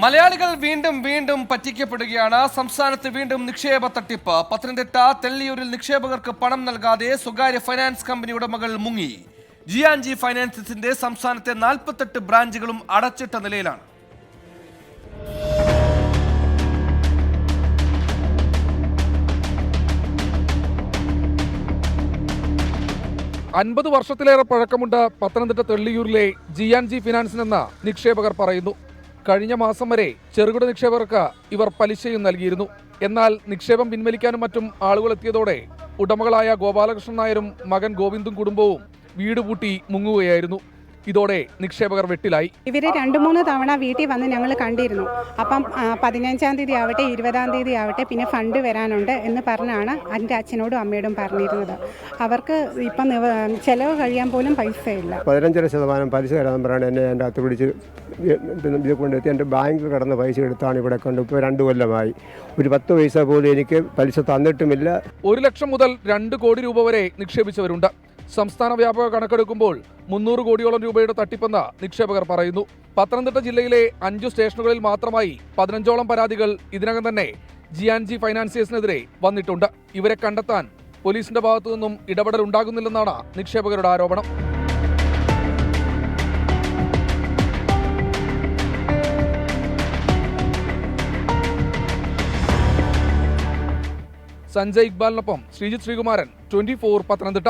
മലയാളികൾ വീണ്ടും വീണ്ടും പറ്റിക്കപ്പെടുകയാണ്. സംസ്ഥാനത്ത് വീണ്ടും നിക്ഷേപ തട്ടിപ്പ്. പത്തനംതിട്ട തെള്ളിയൂരിൽ നിക്ഷേപകർക്ക് പണം നൽകാതെ സ്വകാര്യ ഫൈനാൻസ് കമ്പനി ഉടമകൾ മുങ്ങി. ജിആൻജി ഫൈനാൻസിന്റെ സംസ്ഥാനത്തെ 48 ബ്രാഞ്ചുകളും അടച്ചിട്ട നിലയിലാണ്. അൻപത് വർഷത്തിലേറെ പഴക്കമുണ്ട് പത്തനംതിട്ട തെള്ളിയൂരിലെ ജിആൻജി ഫിനാൻസിനെന്ന നിക്ഷേപകർ പറയുന്നു. കഴിഞ്ഞ മാസം വരെ ചെറുകിട നിക്ഷേപകർക്ക് ഇവർ പലിശയും നൽകിയിരുന്നു. എന്നാൽ നിക്ഷേപം പിൻവലിക്കാനും മറ്റും ആളുകൾ എത്തിയതോടെ ഉടമകളായ ഗോപാലകൃഷ്ണൻ നായരും മകൻ ഗോവിന്ദും കുടുംബവും വീട് പൂട്ടി മുങ്ങുകയായിരുന്നു. ഇതോടെ നിക്ഷേപകർ വെട്ടിലായി. ഇവർ 2-3 തവണ വീട്ടിൽ വന്ന് ഞങ്ങൾ കണ്ടിരുന്നു. അപ്പം 15-ാം തീയതി ആവട്ടെ 20-ാം തീയതി ആവട്ടെ പിന്നെ ഫണ്ട് വരാനുണ്ട് എന്ന് പറഞ്ഞാണ് എൻ്റെ അച്ഛനോടും അമ്മയോടും പറഞ്ഞിരുന്നത്. അവർക്ക് ഇപ്പം ചിലവ് കഴിയാൻ പോലും പൈസയില്ല. 15% പലിശ തരാൻ പറയാണ് എന്നെ എൻ്റെ അകത്ത് പിടിച്ച് ഇത് കൊണ്ടെത്തി എൻ്റെ ബാങ്കിൽ കിടന്ന പൈസ എടുത്താണ് ഇവിടെ കൊണ്ട് ഇപ്പോൾ 2 കൊല്ലമായി. ഒരു 10 പൈസ പോലും എനിക്ക് പലിശ തന്നിട്ടുമില്ല. 1 ലക്ഷം മുതൽ 2 കോടി രൂപ വരെ നിക്ഷേപിച്ചവരുണ്ട്. സംസ്ഥാന വ്യാപക കണക്കെടുക്കുമ്പോൾ 300 കോടിയോളം രൂപയുടെ തട്ടിപ്പെന്ന് നിക്ഷേപകർ പറയുന്നു. പത്തനംതിട്ട ജില്ലയിലെ 5 സ്റ്റേഷനുകളിൽ മാത്രമായി 15ഓളം പരാതികൾ ഇതിനകം തന്നെ ജിആൻജി ഫൈനാൻസിയേഴ്സിനെതിരെ വന്നിട്ടുണ്ട്. ഇവരെ കണ്ടെത്താൻ പോലീസിന്റെ ഭാഗത്തു നിന്നും ഇടപെടൽ ഉണ്ടാകുന്നില്ലെന്നാണ് നിക്ഷേപകരുടെ ആരോപണം. സഞ്ജയ് ഇക്ബാലിനൊപ്പം ശ്രീജിത്ത് ശ്രീകുമാരൻ, 24 പത്തനംതിട്ട.